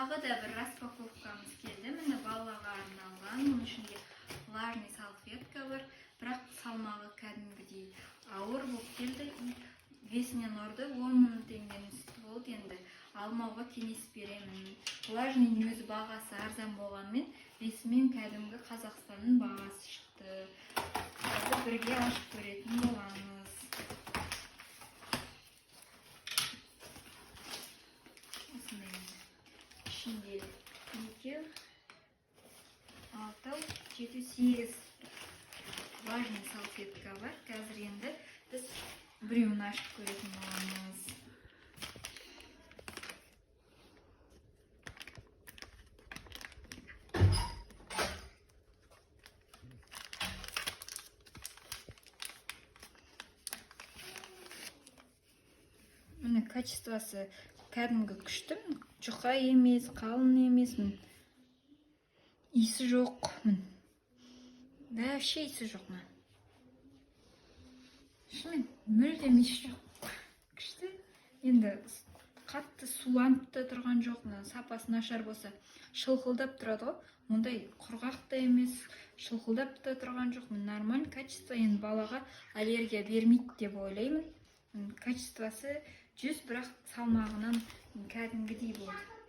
тағы да бір распаковкамыз келді. Міне балаға арналған. Оның ішінде влажный салфетка бар, бірақ салмағы кәдімгідей ауыр болып келді. Весінен орды 10 мың теңгенің үсті болды. Енді алмауға кеңес беремін. Влажный өз бағасы арзан болғанмен, весімен кәдімгі Қазақстанның бағасы шықты. Қазір бірге ашып көретін боламыз. Осындай ішінде 2, 6, 7, 8 влажный салфетка бар. Қазір енді біз біреуін ашып көретін боламыз. Міне качествосы кәдімгі күшті, жұқа емес, қалың емес, иісі жоқ, вообще иісі жоқ. Шынымен мүлдем иісі жоқ, күшті. Енді қатты суланып та тұрған жоқ, сапасы нашар болса шылқылдап тұрады ғой, ондай құрғақ та емес, шылқылдап та тұрған жоқ, нормаль качество. Енді балаға аллергия бермейді деп ойлаймын. Качествосы 100, бірақ салмағынан кәдімгідей болды.